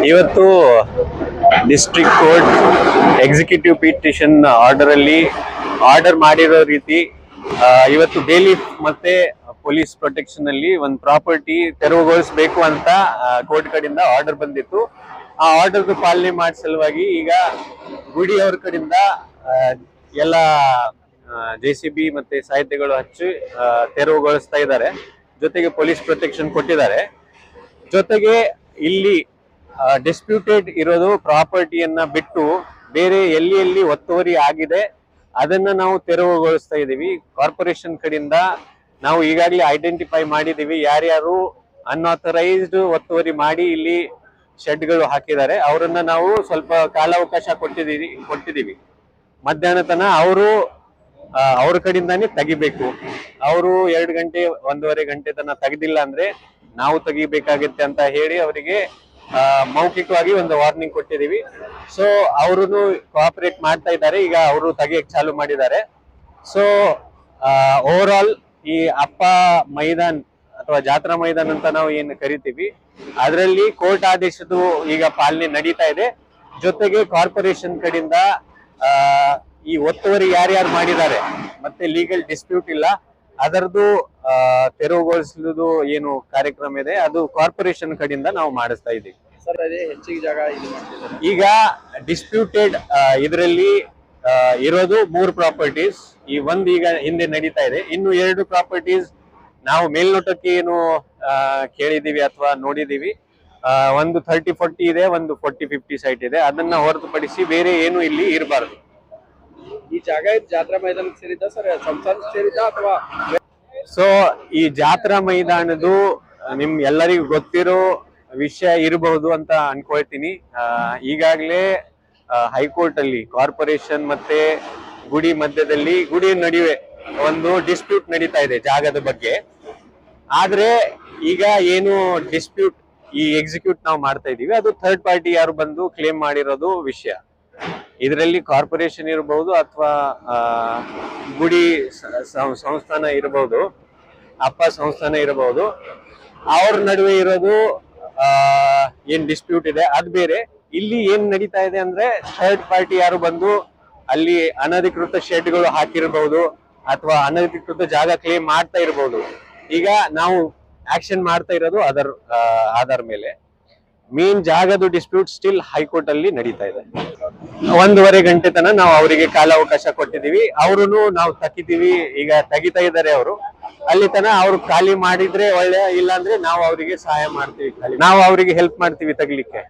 ಇವತ್ತು district court executive petition order ಮಾಡಿರೋ ರೀತಿ ಇವತ್ತು ಬೇಲಿಫ್ ಮತ್ತೆ ಪೊಲೀಸ್ ಪ್ರೊಟೆಕ್ಷನ್ ಅಲ್ಲಿ ಒಂದು ಪ್ರಾಪರ್ಟಿ ತೆರವುಗೊಳಿಸಬೇಕು ಅಂತ ಕೋರ್ಟ್ ಕಡೆಯಿಂದ ಆರ್ಡರ್ ಬಂದಿತ್ತು. ಆ ಆರ್ಡರ್ ಪಾಲನೆ ಮಾಡೋ ಸಲುವಾಗಿ ಈಗ ಗುಡಿ ಅವ್ರ ಕಡೆಯಿಂದ ಎಲ್ಲ JCB ಮತ್ತೆ ಸಾಹಿತ್ಯಗಳು ಹಚ್ಚಿ ತೆರವುಗೊಳಿಸ್ತಾ ಇದ್ದಾರೆ. ಜೊತೆಗೆ ಪೊಲೀಸ್ ಪ್ರೊಟೆಕ್ಷನ್ ಕೊಟ್ಟಿದ್ದಾರೆ. ಜೊತೆಗೆ ಇಲ್ಲಿ ಡಿಸ್ಪ್ಯೂಟೆಡ್ ಇರೋದು ಪ್ರಾಪರ್ಟಿಯನ್ನ ಬಿಟ್ಟು ಬೇರೆ ಎಲ್ಲಿ ಒತ್ತುವರಿ ಆಗಿದೆ ಅದನ್ನ ನಾವು ತೆರವುಗೊಳಿಸ್ತಾ ಇದೀವಿ. ಕಾರ್ಪೊರೇಷನ್ ಕಡೆಯಿಂದ ನಾವು ಈಗಾಗಲೇ ಐಡೆಂಟಿಫೈ ಮಾಡಿದೀವಿ ಯಾರ್ಯಾರು ಅನ್ಆಥರೈಸ್ಡ್ ಒತ್ತುವರಿ ಮಾಡಿ ಇಲ್ಲಿ ಶೆಡ್ಗಳು ಹಾಕಿದ್ದಾರೆ. ಅವರನ್ನ ನಾವು ಸ್ವಲ್ಪ ಕಾಲಾವಕಾಶ ಕೊಟ್ಟಿದೀವಿ. ಮಧ್ಯಾಹ್ನ ತನಕ ಅವ್ರ ಕಡೆಯಿಂದಾನೇ ತೆಗಿಬೇಕು. ಅವರು 2 ಗಂಟೆ 1.5 ಗಂಟೆ ತನಕ ತೆಗೆದಿಲ್ಲ ಅಂದ್ರೆ ನಾವು ತೆಗಿಬೇಕಾಗುತ್ತೆ ಅಂತ ಹೇಳಿ ಅವರಿಗೆ ಮೌಖಿಕವಾಗಿ ಒಂದು ವಾರ್ನಿಂಗ್ ಕೊಟ್ಟಿದೀವಿ. ಸೊ ಅವರು ಕೋಆಪರೇಟ್ ಮಾಡ್ತಾ ಇದ್ದಾರೆ. ಈಗ ಅವರು ತೆಗಿಯಕ್ ಚಾಲು ಮಾಡಿದ್ದಾರೆ. ಸೊ ಓವರ್ ಆಲ್ ಈ ಅಪ್ಪ ಮೈದಾನ್ ಅಥವಾ ಜಾತ್ರಾ ಮೈದಾನ್ ಅಂತ ನಾವು ಏನು ಕರಿತೀವಿ ಅದರಲ್ಲಿ ಕೋರ್ಟ್ ಆದೇಶದ್ದು ಈಗ ಪಾಲನೆ ನಡೀತಾ ಇದೆ. ಜೊತೆಗೆ ಕಾರ್ಪೊರೇಷನ್ ಕಡೆಯಿಂದ ಈ ಒತ್ತುವರಿ ಯಾರ್ಯಾರು ಮಾಡಿದ್ದಾರೆ ಮತ್ತೆ ಲೀಗಲ್ ಡಿಸ್ಪ್ಯೂಟ್ ಇಲ್ಲ ಅದರದ್ದು ತೆರವುಗೊಳಿಸುವುದು ಏನು ಕಾರ್ಯಕ್ರಮ ಇದೆ ಅದು ಕಾರ್ಪೊರೇಷನ್ ಕಡೆಯಿಂದ ನಾವು ಮಾಡಿಸ್ತಾ ಇದ್ದೀವಿ. ಸರ್ ಅದೇ ಹೆಚ್ಚಿಗೆ ಜಾಗ ಈಗ ಡಿಸ್ಪ್ಯೂಟೆಡ್ ಇದರಲ್ಲಿ ಇರೋದು 3 ಪ್ರಾಪರ್ಟೀಸ್. ಈ ಒಂದು ಈಗ ಹಿಂದೆ ನಡೀತಾ ಇದೆ. ಇನ್ನು 2 ಪ್ರಾಪರ್ಟೀಸ್ ನಾವು ಮೇಲ್ನೋಟಕ್ಕೆ ಏನು ಕೇಳಿದೀವಿ ಅಥವಾ ನೋಡಿದೀವಿ. ಒಂದು 30-40 ಇದೆ, ಒಂದು 40-50 ಸೈಟ್ ಇದೆ. ಅದನ್ನ ಹೊರತುಪಡಿಸಿ ಬೇರೆ ಏನು ಇಲ್ಲಿ ಇರಬಾರ್ದು. ಈ ಜಾಗ ಜಾತ್ರಾ ಮೈದಾನಕ್ಕೆ ಸೇರಿದ್ದ ಸರ್, ಸಂಸ್ಥಾನಕ್ಕೆ ಸೇರಿದ್ದ ಅಥವಾ? ಸೊ ಈ ಜಾತ್ರಾ ಮೈದಾನದ್ದು ನಿಮ್ ಎಲ್ಲರಿಗೂ ಗೊತ್ತಿರೋ ವಿಷಯ ಇರಬಹುದು ಅಂತ ಅನ್ಕೊಳ್ತೀನಿ. ಈಗಾಗಲೇ ಹೈಕೋರ್ಟ್ ಅಲ್ಲಿ ಕಾರ್ಪೊರೇಷನ್ ಮತ್ತೆ ಗುಡಿ ಮಧ್ಯದಲ್ಲಿ ಗುಡಿ ನಡುವೆ ಒಂದು ಡಿಸ್ಪ್ಯೂಟ್ ನಡೀತಾ ಇದೆ ಜಾಗದ ಬಗ್ಗೆ. ಆದ್ರೆ ಈಗ ಏನು ಡಿಸ್ಪ್ಯೂಟ್ ಈ ಎಕ್ಸಿಕ್ಯೂಟ್ ನಾವು ಮಾಡ್ತಾ ಇದೀವಿ ಅದು ಥರ್ಡ್ ಪಾರ್ಟಿ ಯಾರು ಬಂದು ಕ್ಲೇಮ್ ಮಾಡಿರೋದು ವಿಷಯ. ಇದರಲ್ಲಿ ಕಾರ್ಪೊರೇಷನ್ ಇರಬಹುದು ಅಥವಾ ಗುಡಿ ಸಂಸ್ಥಾನ ಇರಬಹುದು, ಅಪ್ಪ ಸಂಸ್ಥಾನ ಇರಬಹುದು. ಅವ್ರ ನಡುವೆ ಇರೋದು ಏನ್ ಡಿಸ್ಪ್ಯೂಟ್ ಇದೆ ಅದು ಬೇರೆ. ಇಲ್ಲಿ ಏನ್ ನಡೀತಾ ಇದೆ ಅಂದ್ರೆ ಥರ್ಡ್ ಪಾರ್ಟಿ ಯಾರು ಬಂದು ಅಲ್ಲಿ ಅನಧಿಕೃತ ಶೆಡ್ಗಳು ಹಾಕಿರಬಹುದು ಅಥವಾ ಅನಧಿಕೃತ ಜಾಗ ಕ್ಲೇಮ್ ಮಾಡ್ತಾ ಇರಬಹುದು. ಈಗ ನಾವು ಆಕ್ಷನ್ ಮಾಡ್ತಾ ಇರೋದು ಅದರ ಆಧಾರ ಮೇಲೆ. ಮೇನ್ ಜಾಗದ ಡಿಸ್ಪ್ಯೂಟ್ ಸ್ಟಿಲ್ ಹೈಕೋರ್ಟ್ ಅಲ್ಲಿ ನಡೀತಾ ಇದೆ. 1.5 ಗಂಟೆ ತನಕ ನಾವು ಅವರಿಗೆ ಕಾಲಾವಕಾಶ ಕೊಟ್ಟಿದೀವಿ. ಅವ್ರು ನಾವು ತೆಗಿತೀವಿ, ಈಗ ತೆಗಿತಾ ಇದ್ದಾರೆ ಅವರು. ಅಲ್ಲಿ ತನಕ ಅವ್ರು ಖಾಲಿ ಮಾಡಿದ್ರೆ ಒಳ್ಳೆ, ಇಲ್ಲ ಅಂದ್ರೆ ನಾವು ಅವರಿಗೆ ಸಹಾಯ ಮಾಡ್ತೀವಿ, ನಾವು ಅವರಿಗೆ ಹೆಲ್ಪ್ ಮಾಡ್ತೀವಿ ತೆಗಿಲಿಕ್ಕೆ.